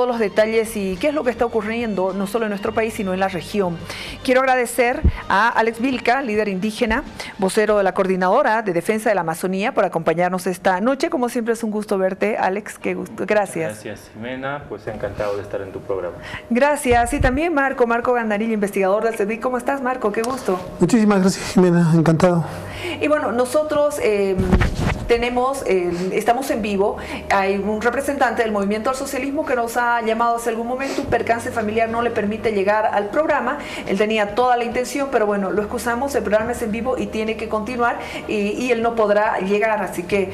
todos los detalles y qué es lo que está ocurriendo, no solo en nuestro país, sino en la región. Quiero agradecer a Alex Vilca, líder indígena, vocero de la Coordinadora de Defensa de la Amazonía, por acompañarnos esta noche. Como siempre es un gusto verte, Alex, qué gusto. Gracias. Gracias, Jimena, pues encantado de estar en tu programa. Gracias. Y también Marco Gandarillo, investigador del CEDIC. ¿Cómo estás, Marco? Qué gusto. Muchísimas gracias, Jimena, encantado. Y bueno, nosotros estamos en vivo. Hay un representante del Movimiento al Socialismo que nos ha llamado hace algún momento. Un percance familiar no le permite llegar al programa. Él tenía toda la intención, pero bueno, lo excusamos. El programa es en vivo y tiene que continuar y él no podrá llegar. Así que,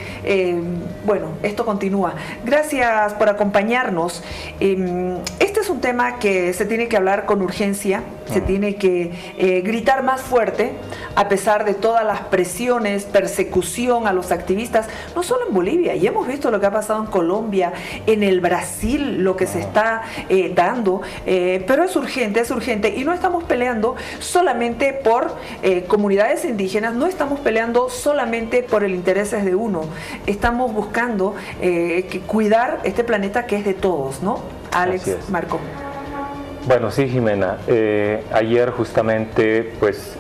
bueno, esto continúa. Gracias por acompañarnos. Este es un tema que se tiene que hablar con urgencia. Se tiene que gritar más fuerte, a pesar de todas las presiones, persecución a los activistas, no solo en Bolivia, y hemos visto lo que ha pasado en Colombia, en el Brasil, lo que se está dando, pero es urgente, y no estamos peleando solamente por comunidades indígenas, no estamos peleando solamente por el intereses de uno, estamos buscando cuidar este planeta que es de todos, ¿no? Alex, Marco. Bueno, sí, Jimena, ayer justamente pues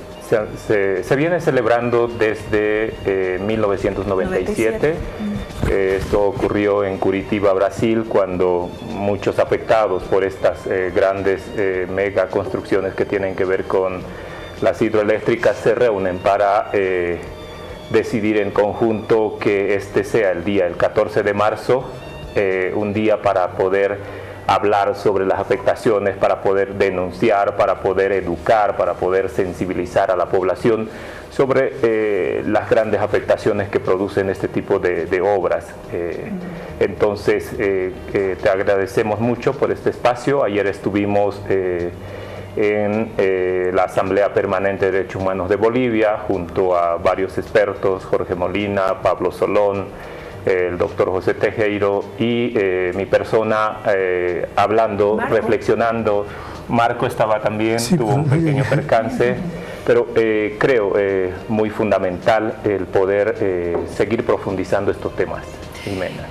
se viene celebrando desde 1997. Esto ocurrió en Curitiba, Brasil, cuando muchos afectados por estas grandes mega construcciones que tienen que ver con las hidroeléctricas se reúnen para decidir en conjunto que este sea el día, el 14 de marzo, un día para poder hablar sobre las afectaciones, para poder denunciar, para poder educar, para poder sensibilizar a la población sobre las grandes afectaciones que producen este tipo de obras. Entonces, te agradecemos mucho por este espacio. Ayer estuvimos en la Asamblea Permanente de Derechos Humanos de Bolivia, junto a varios expertos, Jorge Molina, Pablo Solón, el doctor José Tejero y mi persona hablando, Marco, reflexionando. Marco estaba también, sí, tuvo un pequeño percance, pero creo muy fundamental el poder seguir profundizando estos temas. Jimena.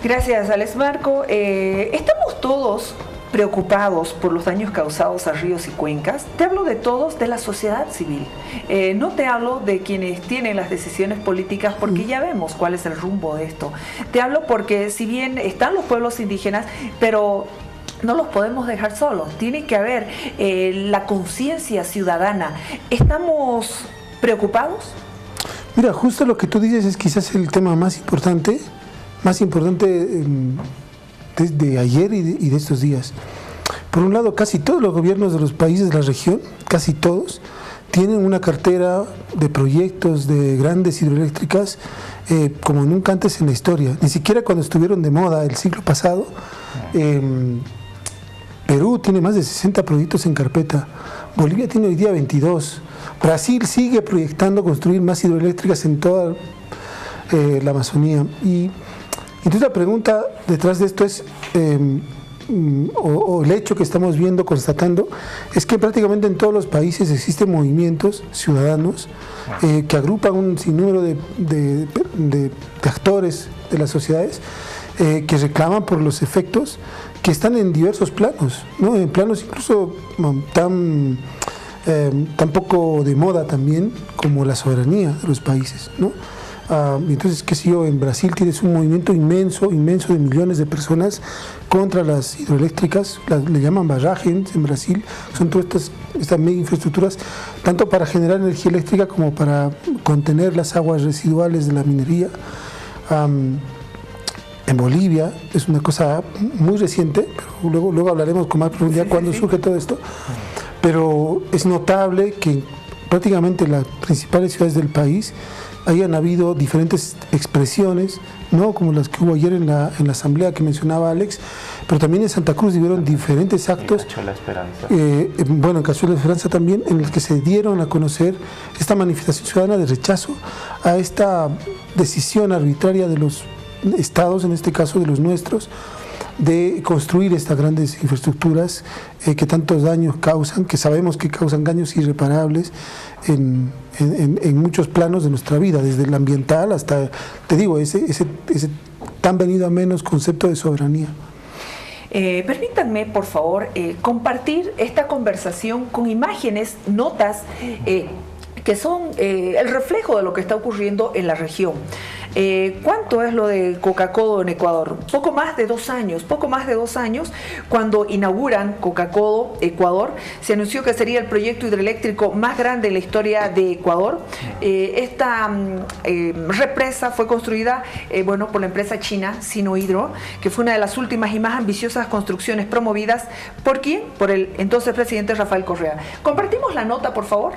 Gracias, Alex. Marco, estamos todos preocupados por los daños causados a ríos y cuencas. Te hablo de todos, de la sociedad civil. No te hablo de quienes tienen las decisiones políticas, porque ya vemos cuál es el rumbo de esto. Te hablo porque si bien están los pueblos indígenas, pero no los podemos dejar solos. Tiene que haber la conciencia ciudadana. ¿Estamos preocupados? Mira, justo lo que tú dices es quizás el tema más importante desde ayer y de estos días. Por un lado, casi todos los gobiernos de los países de la región, casi todos, tienen una cartera de proyectos de grandes hidroeléctricas como nunca antes en la historia. Ni siquiera cuando estuvieron de moda el siglo pasado. Perú tiene más de 60 proyectos en carpeta. Bolivia tiene hoy día 22. Brasil sigue proyectando construir más hidroeléctricas en toda la Amazonía. Y entonces la pregunta detrás de esto es, o el hecho que estamos viendo, constatando, es que prácticamente en todos los países existen movimientos ciudadanos que agrupan un sinnúmero de actores de las sociedades que reclaman por los efectos que están en diversos planos, ¿no? En planos incluso tan poco de moda también como la soberanía de los países, ¿no? Entonces, qué sé yo, en Brasil tienes un movimiento inmenso de millones de personas contra las hidroeléctricas, le llaman barragens en Brasil, son todas estas mega infraestructuras, tanto para generar energía eléctrica como para contener las aguas residuales de la minería. En Bolivia es una cosa muy reciente, pero luego hablaremos con más profundidad cuándo surge todo esto, pero es notable que prácticamente las principales ciudades del país hayan habido diferentes expresiones, ¿no? Como las que hubo ayer en la asamblea que mencionaba Alex, pero también en Santa Cruz hubieron diferentes actos, en Cacho La Esperanza. En Cacho La Esperanza también, en los que se dieron a conocer esta manifestación ciudadana de rechazo a esta decisión arbitraria de los estados, en este caso de los nuestros, de construir estas grandes infraestructuras que tantos daños causan, que sabemos que causan daños irreparables en muchos planos de nuestra vida, desde el ambiental hasta, te digo, ese tan venido a menos concepto de soberanía. Permítanme, por favor, compartir esta conversación con imágenes, notas, que son el reflejo de lo que está ocurriendo en la región. ¿Cuánto es lo de Coca-Codo en Ecuador? Poco más de 2 años, cuando inauguran Coca-Codo Ecuador, se anunció que sería el proyecto hidroeléctrico más grande en la historia de Ecuador. Esta represa fue construida por la empresa china Sinohydro, que fue una de las últimas y más ambiciosas construcciones promovidas ¿por quién? Por el entonces presidente Rafael Correa. Compartimos la nota, por favor.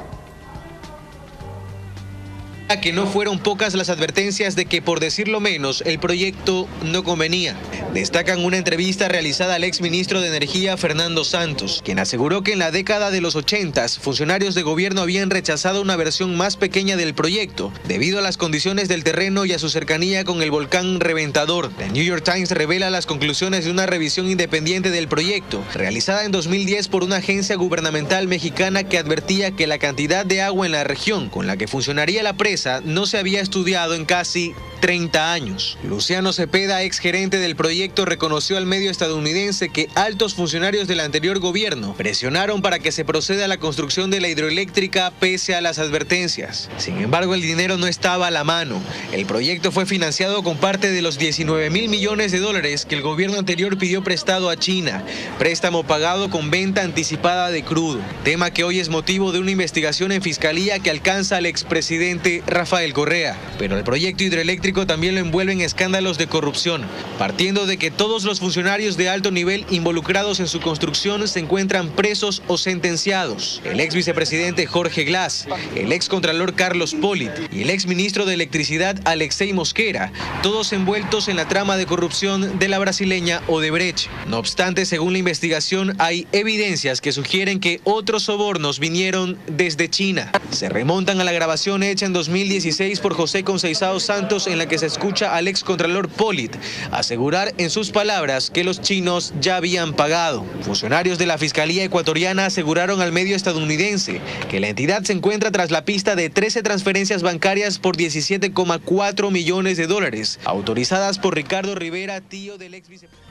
Que no fueron pocas las advertencias de que, por decirlo menos, el proyecto no convenía. Destacan una entrevista realizada al exministro de Energía, Fernando Santos, quien aseguró que en la década de los 80 funcionarios de gobierno habían rechazado una versión más pequeña del proyecto, debido a las condiciones del terreno y a su cercanía con el volcán Reventador. The New York Times revela las conclusiones de una revisión independiente del proyecto, realizada en 2010 por una agencia gubernamental mexicana que advertía que la cantidad de agua en la región con la que funcionaría la presa no se había estudiado en casi 30 años. Luciano Cepeda, ex gerente del proyecto, reconoció al medio estadounidense que altos funcionarios del anterior gobierno presionaron para que se proceda a la construcción de la hidroeléctrica pese a las advertencias. Sin embargo, el dinero no estaba a la mano. El proyecto fue financiado con parte de los $19.000 millones que el gobierno anterior pidió prestado a China, préstamo pagado con venta anticipada de crudo, tema que hoy es motivo de una investigación en fiscalía que alcanza al expresidente Rafael Correa. Pero el proyecto hidroeléctrico también lo envuelven escándalos de corrupción, partiendo de que todos los funcionarios de alto nivel involucrados en su construcción se encuentran presos o sentenciados. El ex vicepresidente Jorge Glass, el ex contralor Carlos Polit y el ex ministro de Electricidad Alexei Mosquera, todos envueltos en la trama de corrupción de la brasileña Odebrecht. No obstante, según la investigación, hay evidencias que sugieren que otros sobornos vinieron desde China. Se remontan a la grabación hecha en 2016 por José Conceizao Santos, en la que se escucha al ex contralor Polit asegurar en sus palabras que los chinos ya habían pagado. Funcionarios de la Fiscalía ecuatoriana aseguraron al medio estadounidense que la entidad se encuentra tras la pista de 13 transferencias bancarias por $17,4 millones, autorizadas por Ricardo Rivera, tío del ex vicepresidente.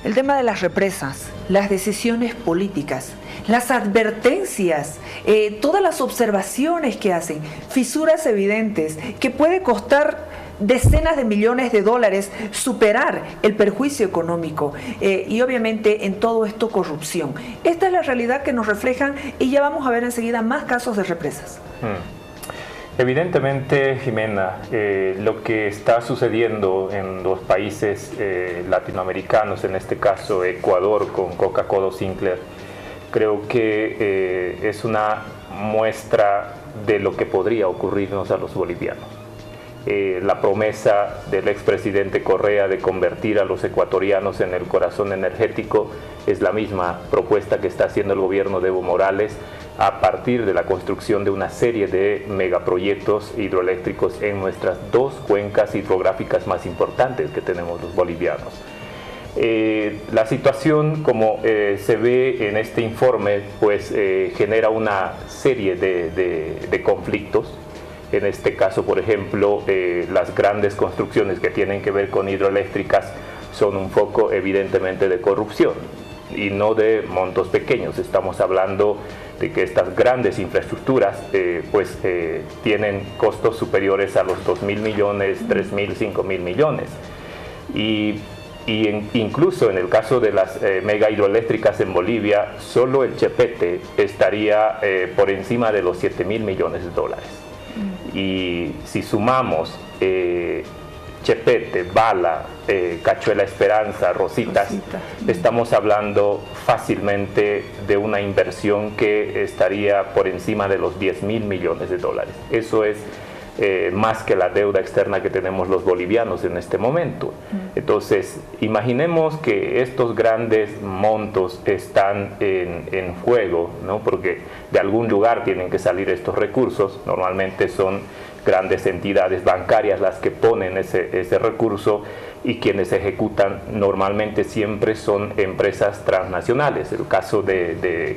El tema de las represas, las decisiones políticas, las advertencias, todas las observaciones que hacen, fisuras evidentes, que puede costar decenas de millones de dólares superar el perjuicio económico y obviamente en todo esto corrupción. Esta es la realidad que nos reflejan y ya vamos a ver enseguida más casos de represas. Evidentemente, Jimena, lo que está sucediendo en los países latinoamericanos, en este caso Ecuador con Coca-Codo Sinclair, creo que es una muestra de lo que podría ocurrirnos a los bolivianos. La promesa del expresidente Correa de convertir a los ecuatorianos en el corazón energético es la misma propuesta que está haciendo el gobierno de Evo Morales a partir de la construcción de una serie de megaproyectos hidroeléctricos en nuestras 2 cuencas hidrográficas más importantes que tenemos los bolivianos. La situación, como se ve en este informe, pues genera una serie de conflictos. En este caso, por ejemplo, las grandes construcciones que tienen que ver con hidroeléctricas son un foco evidentemente de corrupción y no de montos pequeños. Estamos hablando de que estas grandes infraestructuras tienen costos superiores a los 2.000 millones, 3.000, 5.000 millones. Incluso en el caso de las mega hidroeléctricas en Bolivia, solo el Chepete estaría por encima de los 7.000 millones de dólares. Y si sumamos Chepete, Bala, Cachuela Esperanza, Rositas, estamos hablando fácilmente de una inversión que estaría por encima de los 10.000 millones de dólares. Eso es más que la deuda externa que tenemos los bolivianos en este momento. Entonces, imaginemos que estos grandes montos están en juego, ¿no? Porque de algún lugar tienen que salir estos recursos. Normalmente son grandes entidades bancarias las que ponen ese recurso, y quienes ejecutan normalmente siempre son empresas transnacionales. El caso de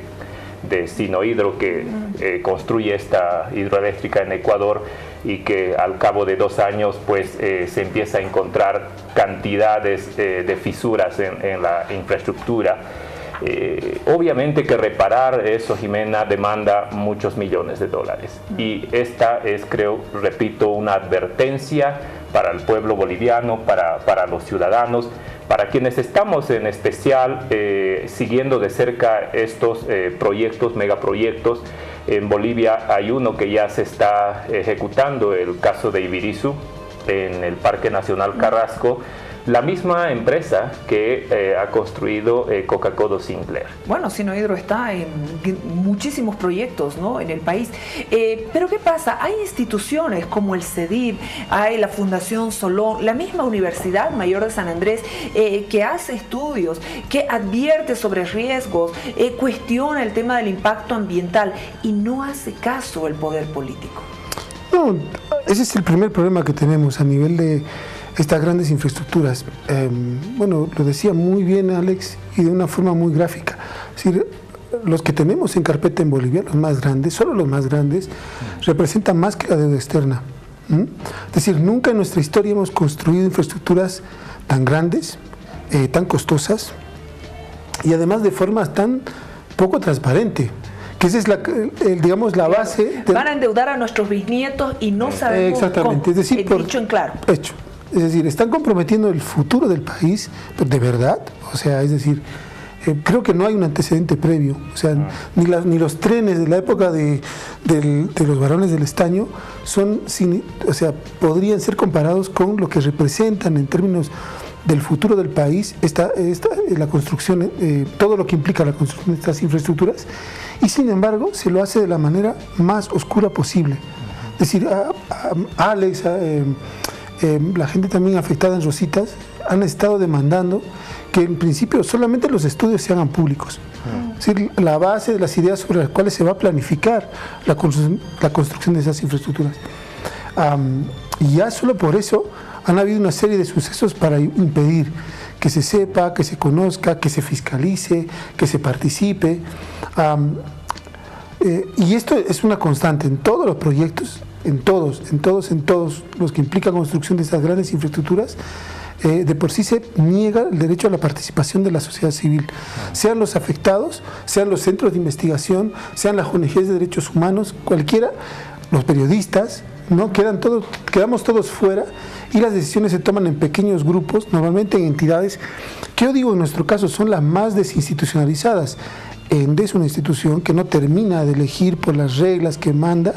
de Sinohydro, que construye esta hidroeléctrica en Ecuador, y que al cabo de 2 años pues se empieza a encontrar cantidades de fisuras en la infraestructura. Obviamente que reparar eso, Jimena, demanda muchos millones de dólares, y esta es, creo, repito, una advertencia para el pueblo boliviano, para los ciudadanos, para quienes estamos en especial siguiendo de cerca estos proyectos, megaproyectos. En Bolivia hay uno que ya se está ejecutando, el caso de Ibirizu, en el Parque Nacional Carrasco, la misma empresa que ha construido Coca-Cola Sinclair. Bueno, Sinohydro está en muchísimos proyectos, ¿no?, en el país. Pero ¿qué pasa? Hay instituciones como el CEDIV, hay la Fundación Solón, la misma Universidad Mayor de San Andrés, que hace estudios, que advierte sobre riesgos, cuestiona el tema del impacto ambiental, y no hace caso el poder político. No, ese es el primer problema que tenemos a nivel de estas grandes infraestructuras. Bueno, lo decía muy bien Alex, y de una forma muy gráfica. Es decir, los que tenemos en carpeta en Bolivia, los más grandes, solo los más grandes, representan más que la deuda externa. Es decir, nunca en nuestra historia hemos construido infraestructuras tan grandes, tan costosas, y además de forma tan poco transparente. Que esa es digamos, la base. Van a endeudar a nuestros bisnietos y no sabemos exactamente. cómo. Es decir, dicho en claro. Hecho. Es decir, están comprometiendo el futuro del país, pero de verdad. O sea, es decir, creo que no hay un antecedente previo. O sea, ni los trenes de la época de los varones del estaño podrían ser comparados con lo que representan en términos del futuro del país, la construcción, todo lo que implica la construcción de estas infraestructuras, y sin embargo se lo hace de la manera más oscura posible. Es decir, Alex, la gente también afectada en Rositas, han estado demandando que en principio solamente los estudios se hagan públicos. Es decir, la base de las ideas sobre las cuales se va a planificar la construcción de esas infraestructuras. Y ya solo por eso han habido una serie de sucesos para impedir que se sepa, que se conozca, que se fiscalice, que se participe. Y esto es una constante en todos los proyectos, en todos los que implican construcción de estas grandes infraestructuras. De por sí se niega el derecho a la participación de la sociedad civil, sean los afectados, sean los centros de investigación, sean las ONGs de derechos humanos, cualquiera, los periodistas, ¿no? Quedamos todos fuera, y las decisiones se toman en pequeños grupos, normalmente en entidades que yo digo en nuestro caso son las más desinstitucionalizadas. ENDE es una institución que no termina de elegir por las reglas que manda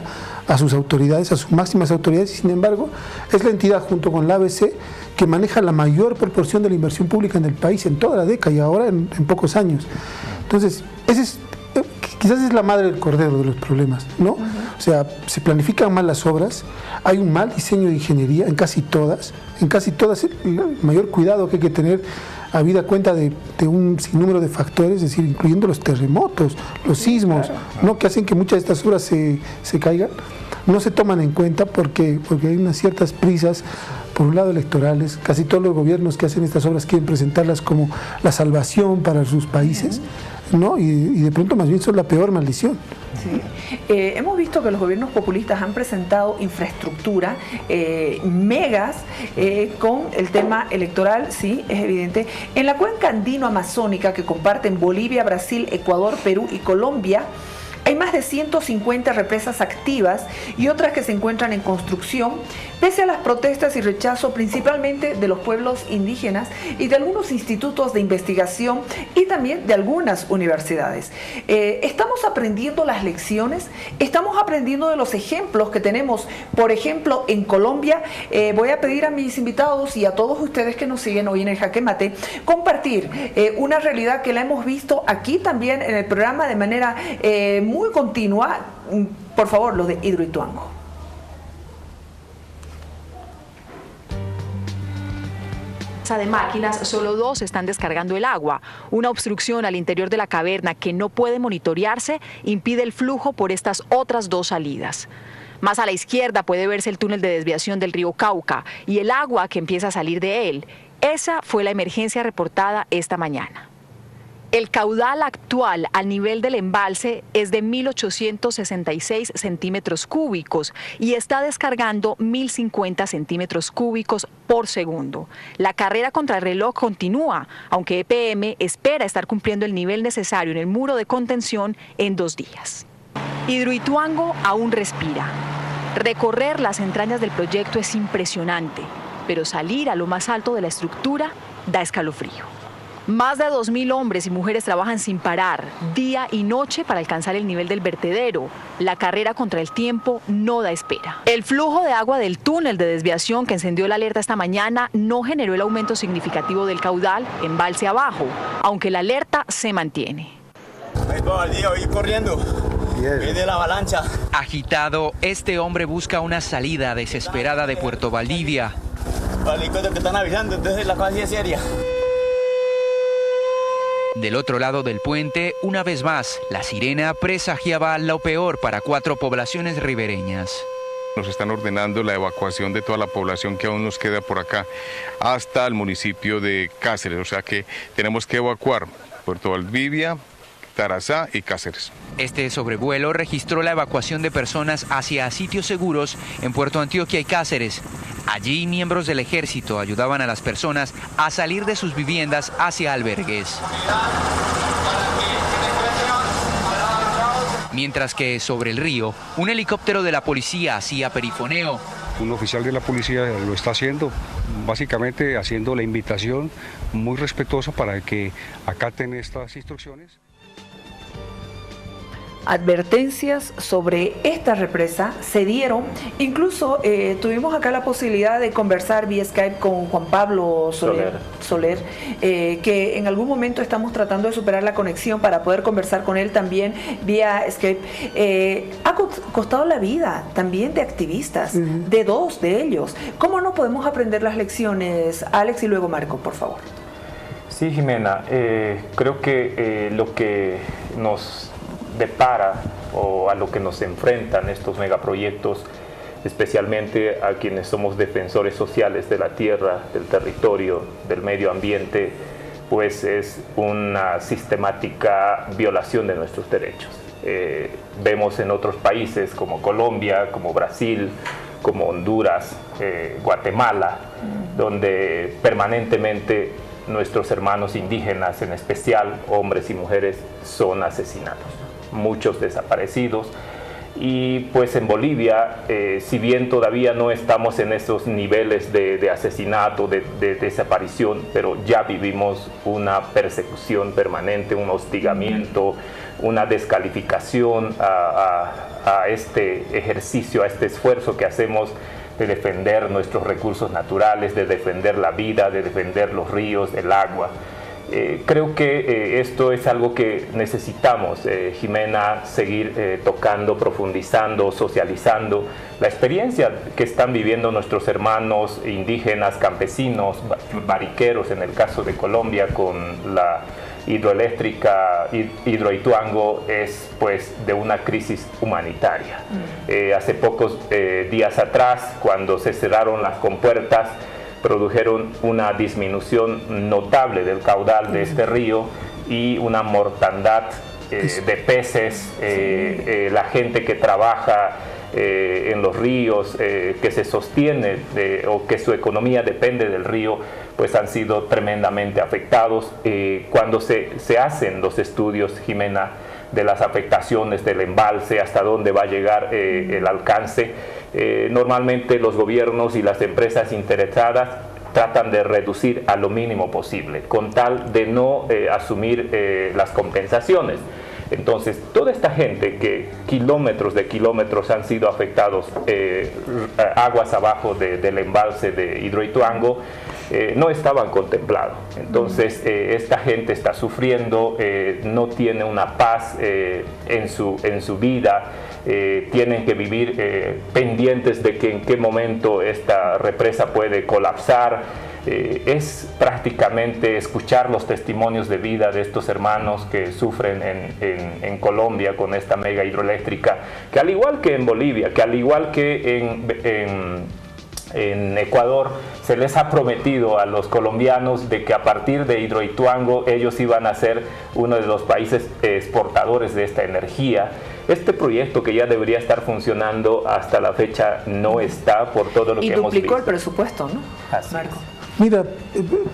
a sus autoridades, a sus máximas autoridades, y sin embargo es la entidad junto con la ABC que maneja la mayor proporción de la inversión pública en el país en toda la década y ahora en pocos años. Entonces, quizás es la madre del cordero de los problemas, ¿no? O sea, se planifican mal las obras, hay un mal diseño de ingeniería en casi todas el mayor cuidado que hay que tener habida cuenta de un sinnúmero de factores, es decir, incluyendo los terremotos, los sismos, claro, ¿no?, que hacen que muchas de estas obras se caigan, no se toman en cuenta porque hay unas ciertas prisas, por un lado electorales. Casi todos los gobiernos que hacen estas obras quieren presentarlas como la salvación para sus países, ¿no? Y de pronto más bien son la peor maldición. Sí. Hemos visto que los gobiernos populistas han presentado infraestructura, megas, con el tema electoral, sí, es evidente. En la cuenca andino-amazónica que comparten Bolivia, Brasil, Ecuador, Perú y Colombia, hay más de 150 represas activas y otras que se encuentran en construcción, pese a las protestas y rechazo principalmente de los pueblos indígenas y de algunos institutos de investigación y también de algunas universidades. ¿Estamos aprendiendo las lecciones? ¿Estamos aprendiendo de los ejemplos que tenemos? Por ejemplo, en Colombia, voy a pedir a mis invitados y a todos ustedes que nos siguen hoy en el Jaque Mate, compartir una realidad que la hemos visto aquí también en el programa de manera muy continua. Por favor, lo de Hidroituango. De máquinas, solo 2 están descargando el agua. Una obstrucción al interior de la caverna que no puede monitorearse impide el flujo por estas otras 2 salidas. Más a la izquierda puede verse el túnel de desviación del río Cauca y el agua que empieza a salir de él. Esa fue la emergencia reportada esta mañana. El caudal actual al nivel del embalse es de 1.866 centímetros cúbicos y está descargando 1.050 centímetros cúbicos por segundo. La carrera contra el reloj continúa, aunque EPM espera estar cumpliendo el nivel necesario en el muro de contención en 2 días. Hidroituango aún respira. Recorrer las entrañas del proyecto es impresionante, pero salir a lo más alto de la estructura da escalofrío. Más de 2.000 hombres y mujeres trabajan sin parar, día y noche, para alcanzar el nivel del vertedero. La carrera contra el tiempo no da espera. El flujo de agua del túnel de desviación que encendió la alerta esta mañana no generó el aumento significativo del caudal embalse abajo, aunque la alerta se mantiene. Todo el día, ir corriendo. De la avalancha. Agitado, este hombre busca una salida desesperada de Puerto Valdivia. Vale, que están avisando, entonces la cosa es seria. Del otro lado del puente, una vez más, la sirena presagiaba lo peor para 4 poblaciones ribereñas. Nos están ordenando la evacuación de toda la población que aún nos queda por acá hasta el municipio de Cáceres, o sea que tenemos que evacuar Puerto Valdivia, Tarazá y Cáceres. Este sobrevuelo registró la evacuación de personas hacia sitios seguros en Puerto Antioquia y Cáceres. Allí, miembros del ejército ayudaban a las personas a salir de sus viviendas hacia albergues. Mientras que sobre el río, un helicóptero de la policía hacía perifoneo. Un oficial de la policía lo está haciendo, básicamente haciendo la invitación muy respetuosa para que acaten estas instrucciones. Advertencias sobre esta represa se dieron. Incluso tuvimos acá la posibilidad de conversar vía Skype con Juan Pablo Soler, que en algún momento estamos tratando de superar la conexión para poder conversar con él también vía Skype. Ha costado la vida también de activistas, de 2 de ellos. ¿Cómo no podemos aprender las lecciones? Alex y luego Marco, por favor. Sí, Jimena, creo que lo que nos depara o a lo que nos enfrentan estos megaproyectos, especialmente a quienes somos defensores sociales de la tierra, del territorio, del medio ambiente, pues es una sistemática violación de nuestros derechos. Vemos en otros países como Colombia, como Brasil, como Honduras, Guatemala, donde permanentemente nuestros hermanos indígenas, en especial hombres y mujeres, son asesinados. Muchos desaparecidos, y pues en Bolivia, si bien todavía no estamos en esos niveles de asesinato, de desaparición, pero ya vivimos una persecución permanente, un hostigamiento, una descalificación a este ejercicio, a este esfuerzo que hacemos de defender nuestros recursos naturales, de defender la vida, de defender los ríos, el agua. Creo que esto es algo que necesitamos, Jimena, seguir tocando, profundizando, socializando. La experiencia que están viviendo nuestros hermanos indígenas, campesinos, bariqueros, en el caso de Colombia, con la hidroeléctrica Hidroituango, es pues de una crisis humanitaria. Hace pocos días atrás, cuando se cerraron las compuertas, produjeron una disminución notable del caudal de este río y una mortandad de peces. La gente que trabaja en los ríos, que se sostiene o que su economía depende del río, pues han sido tremendamente afectados. Cuando se hacen los estudios, Jimena, de las afectaciones del embalse, hasta dónde va a llegar el alcance, normalmente los gobiernos y las empresas interesadas tratan de reducir a lo mínimo posible, con tal de no asumir las compensaciones. Entonces, toda esta gente que kilómetros de kilómetros han sido afectados aguas abajo del embalse de Hidroituango, no estaban contemplados. Entonces, esta gente está sufriendo, no tiene una paz en su vida, tienen que vivir pendientes de que en qué momento esta represa puede colapsar. Es prácticamente escuchar los testimonios de vida de estos hermanos que sufren en Colombia con esta mega hidroeléctrica, que al igual que en Bolivia, que al igual que en Ecuador, se les ha prometido a los colombianos de que a partir de Hidroituango ellos iban a ser uno de los países exportadores de esta energía. Este proyecto, que ya debería estar funcionando, hasta la fecha no está, por todo lo que hemos visto. Y duplicó el presupuesto, ¿no? Así Marco. Mira,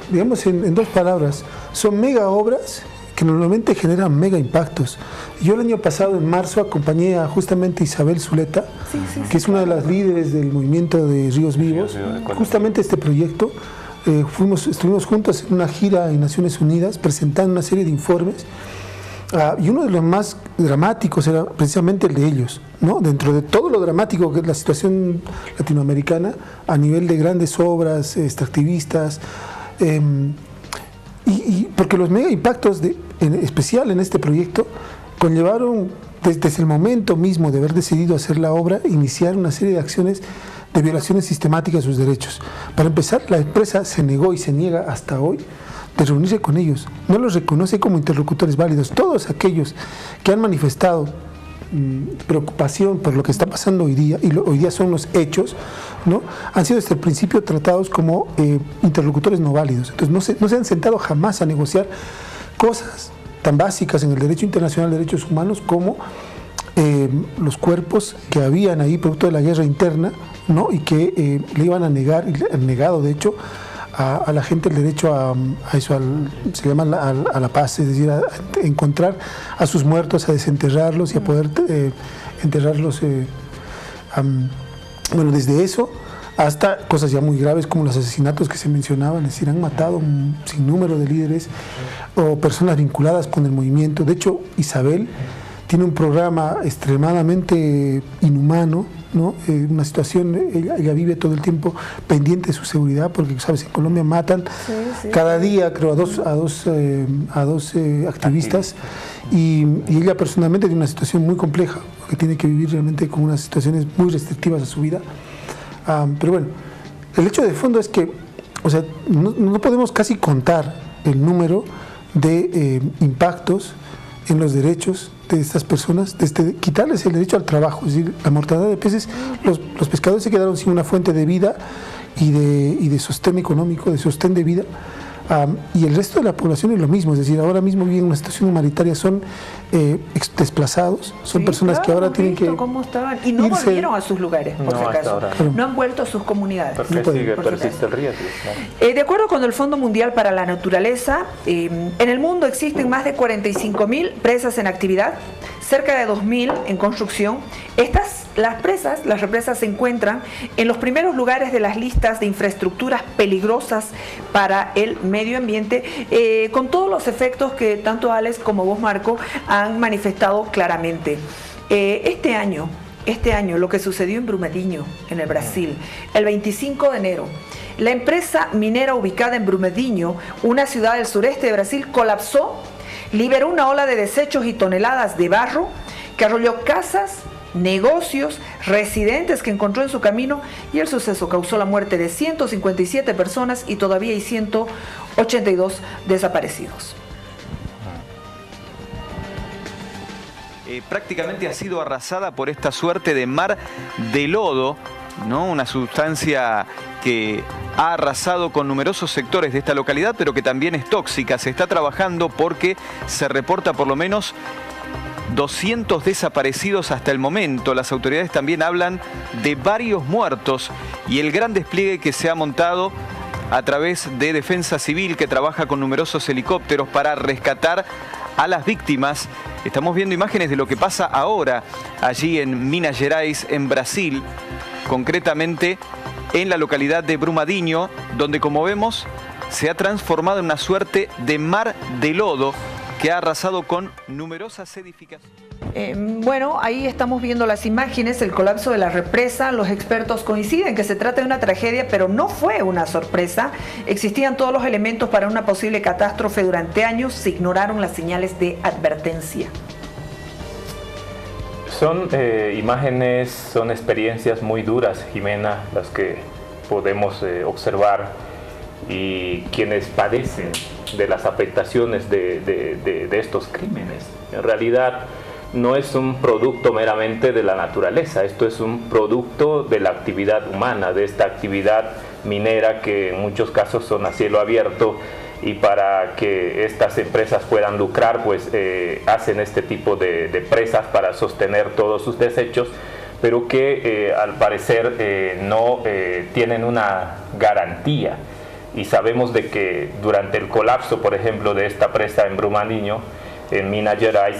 digamos en dos palabras, son mega obras que normalmente generan mega impactos. Yo el año pasado, en marzo, acompañé a justamente Isabel Zuleta, que es una de las líderes del movimiento de Ríos Vivos, justamente este proyecto. Estuvimos juntos en una gira en Naciones Unidas presentando una serie de informes, y uno de los más dramáticos era precisamente el de ellos, ¿no? Dentro de todo lo dramático que es la situación latinoamericana, a nivel de grandes obras extractivistas, porque los mega impactos, en especial en este proyecto, conllevaron desde el momento mismo de haber decidido hacer la obra, iniciar una serie de acciones de violaciones sistemáticas de sus derechos. Para empezar, la empresa se negó y se niega hasta hoy de reunirse con ellos, no los reconoce como interlocutores válidos. Todos aquellos que han manifestado preocupación por lo que está pasando hoy día, y hoy día son los hechos, ¿no?, han sido desde el principio tratados como interlocutores no válidos. Entonces no se han sentado jamás a negociar cosas tan básicas en el derecho internacional de derechos humanos como los cuerpos que habían ahí producto de la guerra interna, ¿no?, y que le iban a negar, y han negado de hecho a la gente el derecho a eso, se llama a la paz, es decir, a encontrar a sus muertos, a desenterrarlos y a poder enterrarlos. Bueno, desde eso hasta cosas ya muy graves como los asesinatos que se mencionaban, es decir, han matado un sinnúmero de líderes o personas vinculadas con el movimiento. De hecho, Isabel tiene un programa extremadamente inhumano, ¿no? Una situación, ella vive todo el tiempo pendiente de su seguridad, porque sabes, en Colombia matan cada día, creo, a dos activistas, y ella personalmente tiene una situación muy compleja, que tiene que vivir realmente con unas situaciones muy restrictivas a su vida. Pero bueno, el hecho de fondo es que, o sea, no podemos casi contar el número de impactos en los derechos de estas personas, desde quitarles el derecho al trabajo, es decir, la mortandad de peces. Los pescadores se quedaron sin una fuente de vida y de sostén económico, de sostén de vida, y el resto de la población es lo mismo, es decir, ahora mismo viven en una situación humanitaria, son desplazados, son personas que ahora tienen que cómo estaban, y no volvieron a sus lugares, por si acaso, no han vuelto a sus comunidades. Persiste el riesgo, ¿no? De acuerdo con el Fondo Mundial para la Naturaleza, en el mundo existen más de 45.000 presas en actividad, cerca de 2.000 en construcción. Las represas se encuentran en los primeros lugares de las listas de infraestructuras peligrosas para el medio ambiente, con todos los efectos que tanto Alex como vos, Marco, han manifestado claramente. Este año, lo que sucedió en Brumadinho, en el Brasil, el 25 de enero, la empresa minera ubicada en Brumadinho, una ciudad del sureste de Brasil, colapsó, liberó una ola de desechos y toneladas de barro que arrolló casas, negocios, residentes que encontró en su camino, y el suceso causó la muerte de 157 personas y todavía hay 182 desaparecidos. Prácticamente ha sido arrasada por esta suerte de mar de lodo, ¿no? Una sustancia que ha arrasado con numerosos sectores de esta localidad, pero que también es tóxica. Se está trabajando porque se reporta por lo menos 200 desaparecidos hasta el momento. Las autoridades también hablan de varios muertos y el gran despliegue que se ha montado a través de Defensa Civil, que trabaja con numerosos helicópteros para rescatar a las víctimas. Estamos viendo imágenes de lo que pasa ahora allí en Minas Gerais, en Brasil, concretamente en la localidad de Brumadinho, donde, como vemos, se ha transformado en una suerte de mar de lodo que ha arrasado con numerosas edificaciones. Bueno, ahí estamos viendo las imágenes, el colapso de la represa. Los expertos coinciden que se trata de una tragedia, pero no fue una sorpresa. Existían todos los elementos para una posible catástrofe. Durante años se ignoraron las señales de advertencia. Son imágenes, son experiencias muy duras, Jimena, las que podemos observar, y quienes padecen de las afectaciones de estos crímenes. En realidad no es un producto meramente de la naturaleza, esto es un producto de la actividad humana, de esta actividad minera que en muchos casos son a cielo abierto, y para que estas empresas puedan lucrar, pues hacen este tipo de presas para sostener todos sus desechos, pero que al parecer no tienen una garantía. Y sabemos de que durante el colapso, por ejemplo, de esta presa en Brumadinho, en Minas Gerais,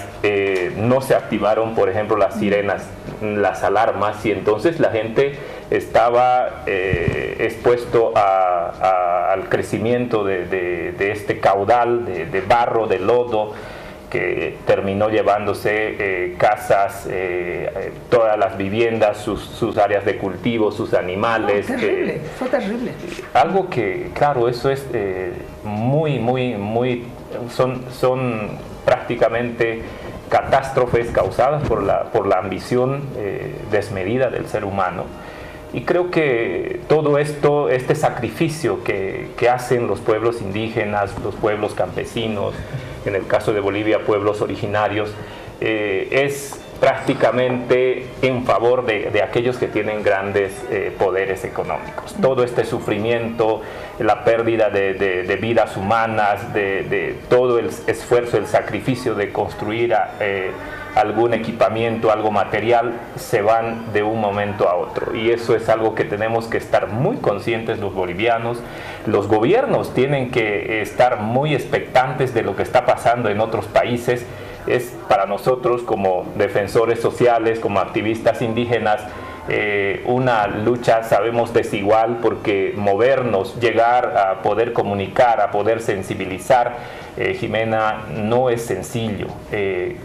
no se activaron, por ejemplo, las sirenas, las alarmas, y entonces la gente estaba expuesto al crecimiento de este caudal de barro, de lodo, que terminó llevándose casas, todas las viviendas, sus áreas de cultivo, sus animales. Terrible, fue terrible. Algo que, claro, eso es son prácticamente catástrofes causadas por la ambición desmedida del ser humano. Y creo que todo esto, este sacrificio que hacen los pueblos indígenas, los pueblos campesinos, en el caso de Bolivia, pueblos originarios, es prácticamente en favor de aquellos que tienen grandes poderes económicos. Todo este sufrimiento, la pérdida de vidas humanas, de todo el esfuerzo, el sacrificio de construir algún equipamiento, algo material, se van de un momento a otro. Y eso es algo que tenemos que estar muy conscientes los bolivianos. Los gobiernos tienen que estar muy expectantes de lo que está pasando en otros países. Es para nosotros como defensores sociales, como activistas indígenas, una lucha, sabemos, desigual, porque movernos, llegar a poder comunicar, a poder sensibilizar, Jimena, no es sencillo,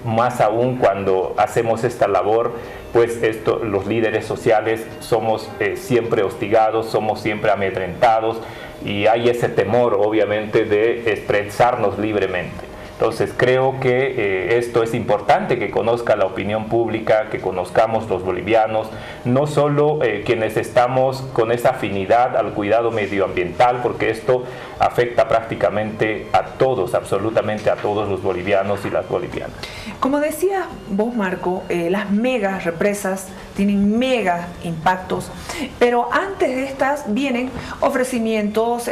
más aún cuando hacemos esta labor, pues los líderes sociales somos siempre hostigados, somos siempre amedrentados, y hay ese temor, obviamente, de expresarnos libremente. Entonces creo que esto es importante que conozca la opinión pública, que conozcamos los bolivianos, no solo quienes estamos con esa afinidad al cuidado medioambiental, porque esto afecta prácticamente a todos, absolutamente a todos los bolivianos y las bolivianas. Como decías vos, Marco, las mega represas tienen mega impactos, pero antes de estas vienen ofrecimientos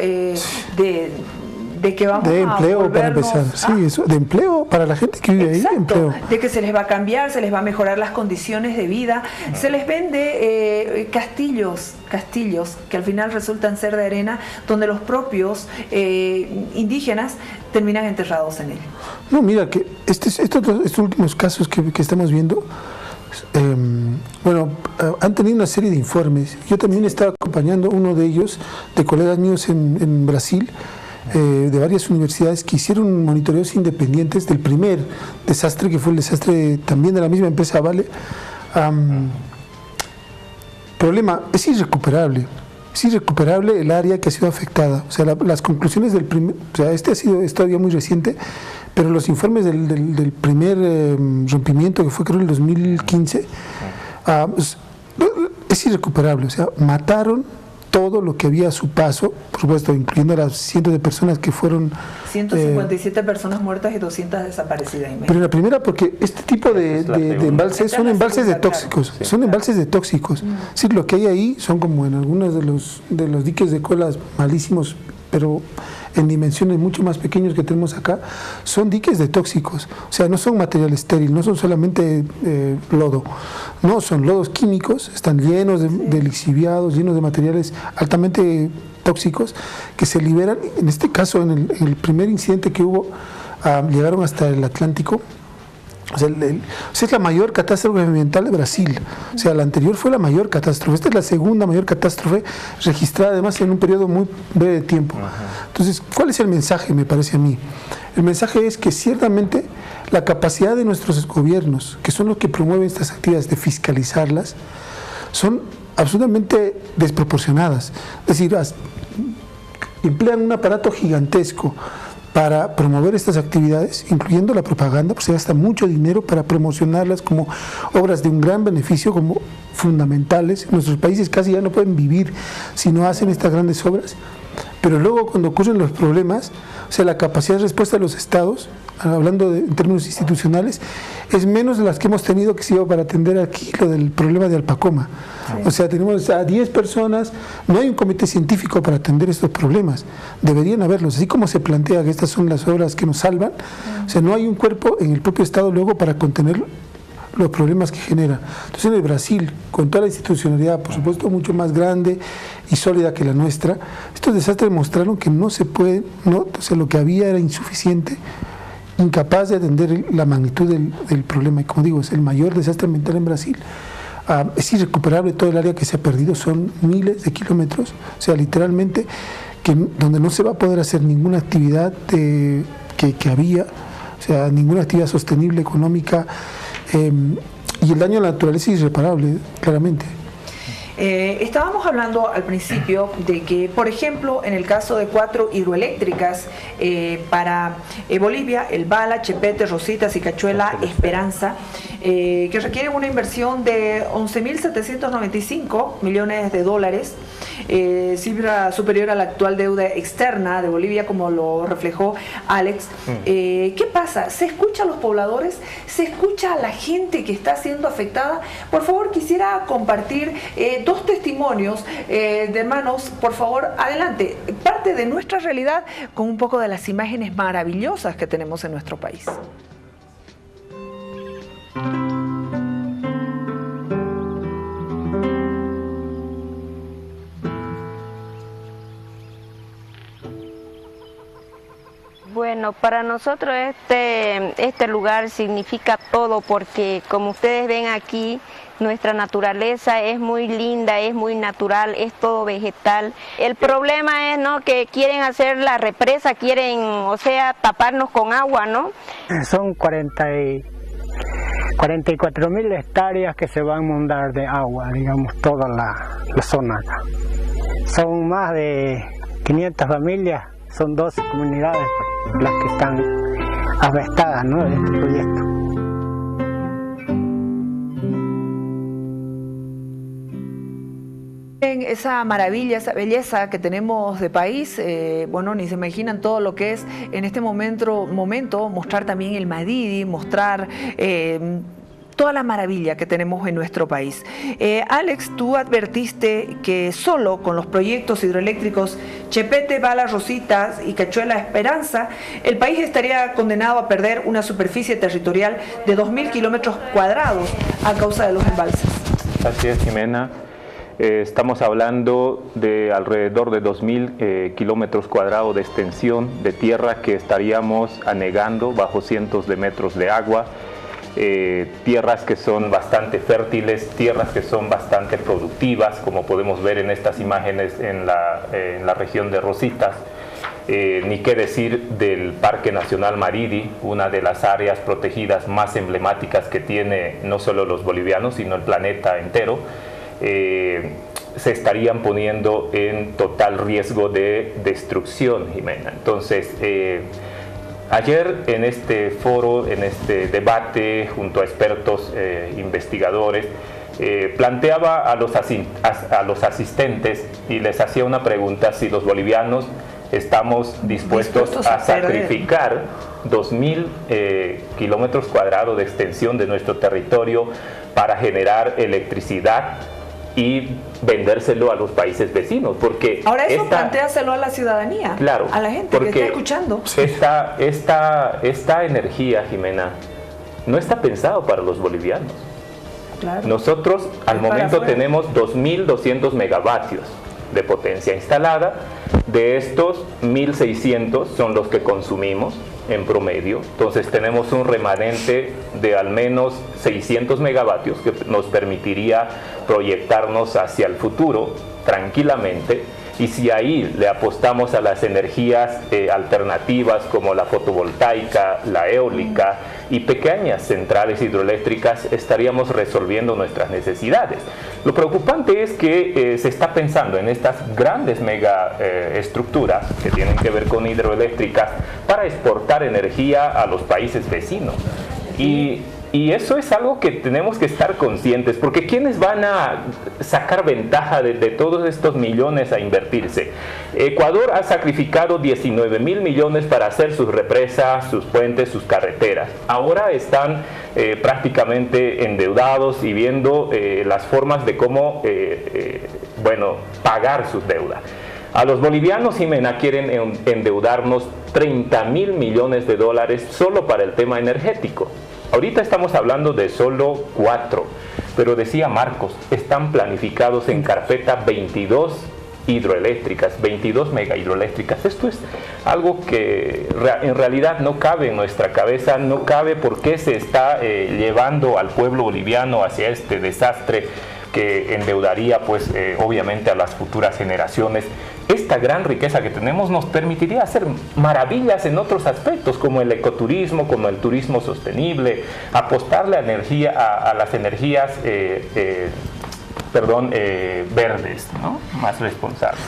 de que vamos de empleo a para empezar, sí, eso, de empleo para la gente que vive ahí, empleo. De que se les va a cambiar, se les va a mejorar las condiciones de vida, se les vende castillos que al final resultan ser de arena, donde los propios indígenas terminan enterrados en él. No, mira, que estos últimos casos que estamos viendo, han tenido una serie de informes. Yo también estaba acompañando uno de ellos, de colegas míos en Brasil, de varias universidades que hicieron monitoreos independientes del primer desastre, que fue el desastre también de la misma empresa Vale. Problema, es irrecuperable el área que ha sido afectada. O sea, las conclusiones del primer, o sea, este ha sido todavía muy reciente, pero los informes del primer rompimiento, que fue creo en el 2015, es irrecuperable. O sea, mataron todo lo que había a su paso, por supuesto, incluyendo a las cientos de personas que fueron... 157 personas muertas y 200 desaparecidas. Pero la primera, porque este tipo de embalses son embalses de tóxicos, claro. Son embalses de tóxicos. Sí, lo que hay ahí son como en algunos de los diques de colas malísimos, pero en dimensiones mucho más pequeños que tenemos acá, son diques de tóxicos. O sea, no son material estéril, no son solamente lodo, no, son lodos químicos, están llenos de lixiviados, llenos de materiales altamente tóxicos que se liberan. En este caso, en el primer incidente que hubo, llegaron hasta el Atlántico. O sea, es la mayor catástrofe ambiental de Brasil. O sea, la anterior fue la mayor catástrofe. Esta es la segunda mayor catástrofe registrada, además, en un periodo muy breve de tiempo. Entonces, ¿cuál es el mensaje, me parece a mí? El mensaje es que ciertamente la capacidad de nuestros gobiernos, que son los que promueven estas actividades, de fiscalizarlas, son absolutamente desproporcionadas. Es decir, emplean un aparato gigantesco para promover estas actividades, incluyendo la propaganda, pues se gasta mucho dinero para promocionarlas como obras de un gran beneficio, como fundamentales. Nuestros países casi ya no pueden vivir si no hacen estas grandes obras, pero luego cuando ocurren los problemas, o sea, la capacidad de respuesta de los estados hablando en términos institucionales, es menos de las que hemos tenido que sido para atender aquí lo del problema de Alpacoma. O sea, tenemos a 10 personas, no hay un comité científico para atender estos problemas, deberían haberlos, así como se plantea que estas son las obras que nos salvan, o sea, no hay un cuerpo en el propio Estado luego para contener los problemas que genera. Entonces en el Brasil, con toda la institucionalidad, por supuesto mucho más grande y sólida que la nuestra, estos desastres demostraron que no se puede, o sea, lo que había era insuficiente, incapaz de atender la magnitud del problema, y como digo, es el mayor desastre ambiental en Brasil. Es irrecuperable todo el área que se ha perdido, son miles de kilómetros, o sea, literalmente, donde no se va a poder hacer ninguna actividad que había, o sea, ninguna actividad sostenible, económica, y el daño a la naturaleza es irreparable, claramente. Estábamos hablando al principio de que, por ejemplo, en el caso de 4 hidroeléctricas para Bolivia, el Bala, Chepete, Rositas y Cachuela Esperanza, que requieren una inversión de 11.795 millones de dólares, cifra superior a la actual deuda externa de Bolivia, como lo reflejó Alex. ¿Qué pasa? ¿Se escucha a los pobladores? ¿Se escucha a la gente que está siendo afectada? Por favor, quisiera compartir 2 testimonios de hermanos. Por favor, adelante. Parte de nuestra realidad con un poco de las imágenes maravillosas que tenemos en nuestro país. Bueno, para nosotros este lugar significa todo, porque como ustedes ven aquí, nuestra naturaleza es muy linda, es muy natural, es todo vegetal. El problema es, ¿no?, que quieren hacer la represa, quieren, o sea, taparnos con agua, ¿no? Son 44.000 hectáreas que se van a inundar de agua, digamos, toda la zona acá. Son más de 500 familias, son 12 comunidades las que están afectadas, ¿no?, de este proyecto. Esa maravilla, esa belleza que tenemos de país, bueno, ni se imaginan todo lo que es en este momento mostrar también el Madidi, mostrar toda la maravilla que tenemos en nuestro país. Alex, tú advertiste que solo con los proyectos hidroeléctricos Chepete, Bala, Rositas y Cachuela Esperanza, el país estaría condenado a perder una superficie territorial de 2.000 kilómetros cuadrados a causa de los embalses. Así es, Jimena. Estamos hablando de alrededor de 2.000 kilómetros cuadrados de extensión de tierra que estaríamos anegando bajo cientos de metros de agua. Tierras que son bastante fértiles, tierras que son bastante productivas, como podemos ver en estas imágenes en la región de Rositas. Ni qué decir del Parque Nacional Maridi, una de las áreas protegidas más emblemáticas que tiene no solo los bolivianos, sino el planeta entero. Se estarían poniendo en total riesgo de destrucción, Jimena. Entonces, ayer en este foro, en este debate, junto a expertos investigadores, planteaba a los asistentes y les hacía una pregunta: si los bolivianos estamos dispuestos a sacrificar 2.000 kilómetros cuadrados de extensión de nuestro territorio para generar electricidad y vendérselo a los países vecinos, porque ahora eso plantéaselo a la ciudadanía, claro, a la gente que está escuchando. Esta energía, Jimena, no está pensado para los bolivianos. Claro. Nosotros al momento tenemos 2.200 megavatios de potencia instalada. De estos, 1.600 son los que consumimos en promedio. Entonces tenemos un remanente de al menos 600 megavatios que nos permitiría proyectarnos hacia el futuro tranquilamente. Y si ahí le apostamos a las energías alternativas como la fotovoltaica, la eólica y pequeñas centrales hidroeléctricas, estaríamos resolviendo nuestras necesidades. Lo preocupante es que se está pensando en estas grandes megaestructuras que tienen que ver con hidroeléctricas para exportar energía a los países vecinos. Y Y eso es algo que tenemos que estar conscientes, porque ¿quiénes van a sacar ventaja de todos estos millones a invertirse? Ecuador ha sacrificado 19.000 millones para hacer sus represas, sus puentes, sus carreteras. Ahora están prácticamente endeudados y viendo las formas de cómo pagar sus deudas. A los bolivianos, Jimena, quieren endeudarnos 30.000 millones de dólares solo para el tema energético. Ahorita estamos hablando de solo 4, pero decía Marcos, están planificados en carpeta 22 hidroeléctricas, 22 megahidroeléctricas. Esto es algo que en realidad no cabe en nuestra cabeza, no cabe por qué se está llevando al pueblo boliviano hacia este desastre que endeudaría pues obviamente a las futuras generaciones. Esta gran riqueza que tenemos nos permitiría hacer maravillas en otros aspectos, como el ecoturismo, como el turismo sostenible, apostarle a las energías verdes, ¿no? Más responsables.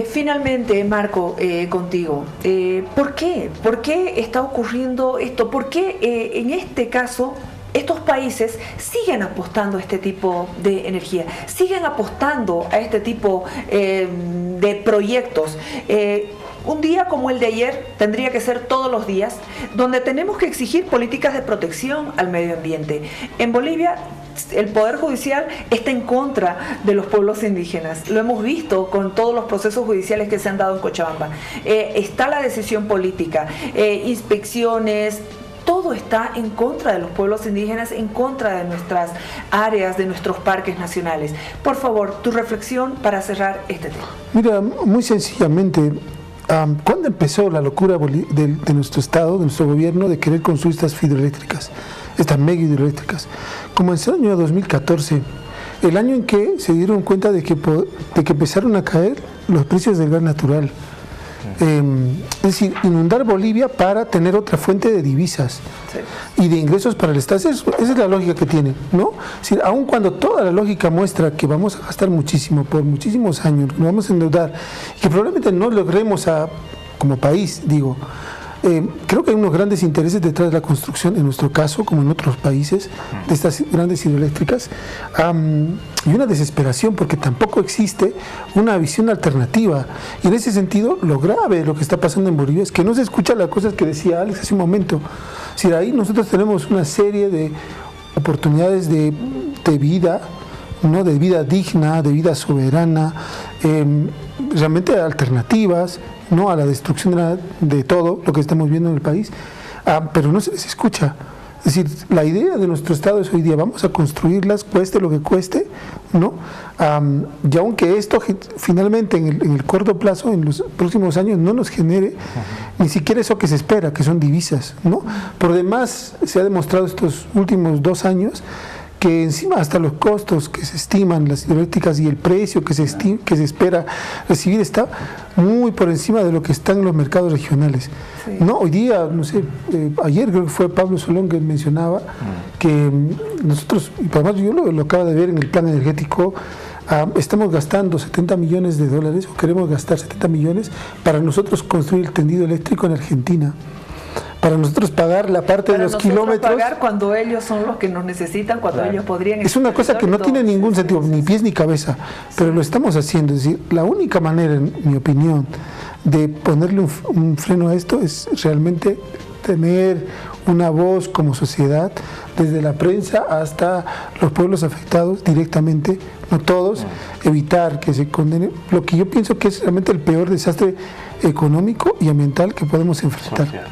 Finalmente, Marco, contigo, ¿por qué? ¿Por qué está ocurriendo esto? ¿Por qué en este caso estos países siguen apostando a este tipo de energía, siguen apostando a este tipo de proyectos? Un día como el de ayer tendría que ser todos los días, donde tenemos que exigir políticas de protección al medio ambiente. En Bolivia, el Poder Judicial está en contra de los pueblos indígenas. Lo hemos visto con todos los procesos judiciales que se han dado en Cochabamba. Está la decisión política, inspecciones. Todo está en contra de los pueblos indígenas, en contra de nuestras áreas, de nuestros parques nacionales. Por favor, tu reflexión para cerrar este tema. Mira, muy sencillamente, ¿cuándo empezó la locura de nuestro Estado, de nuestro gobierno, de querer construir estas hidroeléctricas, estas mega hidroeléctricas? Comenzó el año 2014, el año en que se dieron cuenta de que empezaron a caer los precios del gas natural. Es decir, inundar Bolivia para tener otra fuente de divisas y de ingresos para el Estado. Esa es la lógica que tiene, ¿no? Es decir, aun cuando toda la lógica muestra que vamos a gastar muchísimo por muchísimos años, nos vamos a endeudar, y que probablemente no logremos como país, digo, creo que hay unos grandes intereses detrás de la construcción, en nuestro caso, como en otros países, de estas grandes hidroeléctricas, y una desesperación porque tampoco existe una visión alternativa. Y en ese sentido, lo grave de lo que está pasando en Bolivia es que no se escuchan las cosas que decía Alex hace un momento. Si ahí nosotros tenemos una serie de oportunidades de vida, ¿no? De vida digna, de vida soberana, realmente alternativas, no a la destrucción de todo lo que estamos viendo en el país, pero no se les escucha. Es decir, la idea de nuestro Estado es hoy día, vamos a construirlas, cueste lo que cueste, ¿no? Y aunque esto finalmente en el corto plazo, en los próximos años, no nos genere ni siquiera eso que se espera, que son divisas, ¿no? Por demás, se ha demostrado estos últimos 2 años que encima hasta los costos que se estiman las hidroeléctricas y el precio que se espera recibir está muy por encima de lo que está en los mercados regionales. Sí. No, hoy día, no sé, ayer creo que fue Pablo Solón que mencionaba que nosotros, y por además yo lo acabo de ver en el plan energético, estamos gastando 70 millones de dólares, o queremos gastar 70 millones para nosotros construir el tendido eléctrico en Argentina. Para nosotros pagar la parte de los kilómetros. Pagar cuando ellos son los que nos necesitan, cuando ellos podrían. Es una cosa que no tiene ningún sentido, ni pies ni cabeza, pero lo estamos haciendo. Es decir, la única manera, en mi opinión, de ponerle un freno a esto es realmente tener una voz como sociedad, desde la prensa hasta los pueblos afectados directamente, no todos, evitar que se condene lo que yo pienso que es realmente el peor desastre económico y ambiental que podemos enfrentar.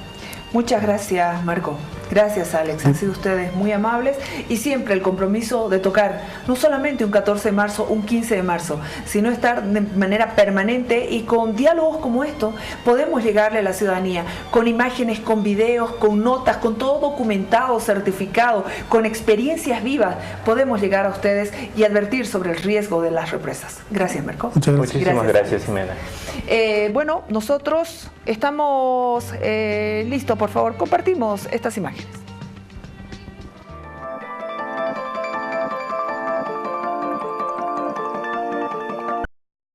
Muchas gracias, Marco. Gracias, Alex. Han sido ustedes muy amables y siempre el compromiso de tocar no solamente un 14 de marzo, un 15 de marzo, sino estar de manera permanente y con diálogos como esto podemos llegarle a la ciudadanía con imágenes, con videos, con notas, con todo documentado, certificado, con experiencias vivas. Podemos llegar a ustedes y advertir sobre el riesgo de las represas. Gracias, Marco. Muchísimas gracias, Jimena. Bueno, nosotros estamos listos. Por favor, compartimos estas imágenes.